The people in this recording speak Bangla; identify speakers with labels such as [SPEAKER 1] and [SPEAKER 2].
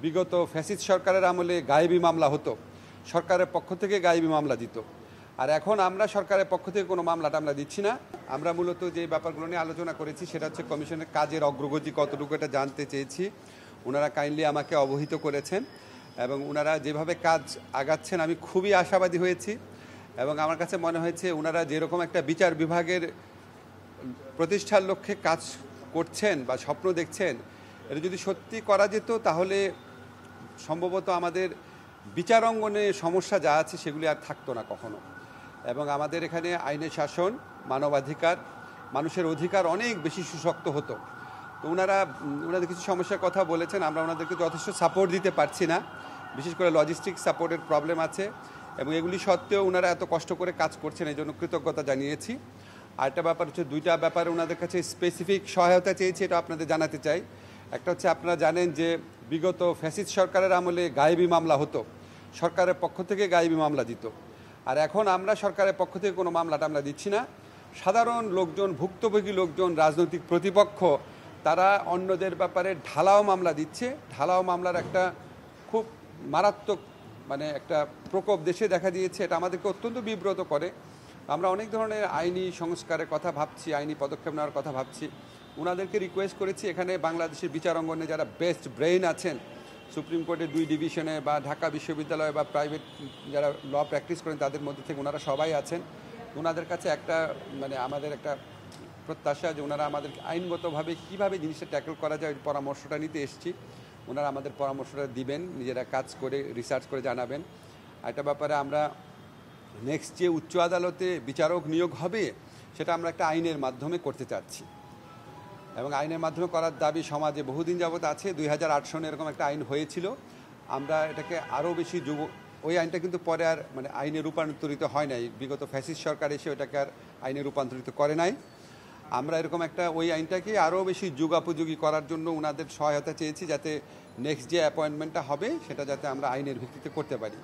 [SPEAKER 1] বিগত ফ্যাসিস্ট সরকারের আমলে গায়েবী মামলা হতো, সরকারের পক্ষ থেকে গায়েবী মামলা দিত। আর এখন আমরা সরকারের পক্ষ থেকে কোনো মামলাটা আমরা দিচ্ছি না। আমরা মূলত যে ব্যাপারগুলো নিয়ে আলোচনা করেছি সেটা হচ্ছে কমিশনের কাজের অগ্রগতি কতটুকু এটা জানতে চেয়েছি। ওনারা কাইন্ডলি আমাকে অবহিত করেছেন এবং ওনারা যেভাবে কাজ আগাচ্ছেন আমি খুবই আশাবাদী হয়েছি এবং আমার কাছে মনে হয়েছে ওনারা যেরকম একটা বিচার বিভাগের প্রতিষ্ঠার লক্ষ্যে কাজ করছেন বা স্বপ্ন দেখছেন, এটা যদি সত্যি করা যেত তাহলে সম্ভবত আমাদের বিচার অঙ্গনে সমস্যা যা আছে সেগুলি আর থাকতো না কখনো। এবং আমাদের এখানে আইনের শাসন, মানবাধিকার, মানুষের অধিকার অনেক বেশি সুশক্ত হতো। তো ওনাদের কিছু সমস্যার কথা বলেছেন, আমরা ওনাদেরকে যথেষ্ট সাপোর্ট দিতে পারছি না, বিশেষ করে লজিস্টিক সাপোর্টের প্রবলেম আছে এবং এগুলি সত্ত্বেও ওনারা এত কষ্ট করে কাজ করছেন, এই জন্য কৃতজ্ঞতা জানিয়েছি। আরেকটা ব্যাপার হচ্ছে, দুইটা ব্যাপারে ওনাদের কাছে স্পেসিফিক সহায়তা চেয়েছি, এটা আপনাদের জানাতে চাই। একটা হচ্ছে, আপনারা জানেন যে বিগত ফ্যাসিস্ট সরকারের আমলে গায়েবী মামলা হতো, সরকারের পক্ষ থেকে গায়েবী মামলা দিত। আর এখন আমরা সরকারের পক্ষ থেকে কোনো মামলাটা আমরা দিচ্ছি না। সাধারণ লোকজন, ভুক্তভোগী লোকজন, রাজনৈতিক প্রতিপক্ষ তারা অন্যদের ব্যাপারে ঢালাও মামলা দিচ্ছে। ঢালাও মামলার একটা খুব মারাত্মক একটা প্রকোপ দেশে দেখা দিয়েছে, এটা আমাদেরকে অত্যন্ত বিব্রত করে। আমরা অনেক ধরনের আইনি সংস্কারের কথা ভাবছি, আইনি পদক্ষেপ নেওয়ার কথা ভাবছি। ওনাদেরকে রিকোয়েস্ট করেছি এখানে বাংলাদেশের বিচার অঙ্গনে যারা বেস্ট ব্রেইন আছেন, সুপ্রিম কোর্টের 2 ডিভিশনে বা ঢাকা বিশ্ববিদ্যালয় বা প্রাইভেট যারা ল প্র্যাকটিস করেন তাদের মধ্যে থেকে ওনারা সবাই আছেন। ওনাদের কাছে একটা আমাদের একটা প্রত্যাশা যে ওনারা আমাদের আইনগতভাবে কীভাবে জিনিসটা ট্যাকল করা যায় ওই পরামর্শটা নিতে এসেছি। ওনারা আমাদের পরামর্শটা দিবেন, নিজেরা কাজ করে রিসার্চ করে জানাবেন। একটা ব্যাপারে আমরা নেক্সট যে উচ্চ আদালতে বিচারক নিয়োগ হবে সেটা আমরা একটা আইনের মাধ্যমে করতে চাচ্ছি এবং আইনের মাধ্যমে করার দাবি সমাজে বহুদিন যাবত আছে। 2008 সনে এরকম একটা আইন হয়েছিল। আমরা এটাকে আরও বেশি ওই আইনটা কিন্তু পরে আর আইনে রূপান্তরিত হয় নাই। বিগত ফ্যাসিস্ট সরকার এসে ওটাকে আর আইনে রূপান্তরিত করে নাই। আমরা এরকম একটা ওই আইনটাকে আরও বেশি যুগোপযোগী করার জন্য ওনাদের সহায়তা চেয়েছি, যাতে নেক্সট যে অ্যাপয়েন্টমেন্টটা হবে সেটা যাতে আমরা আইনের ভিত্তিতে করতে পারি।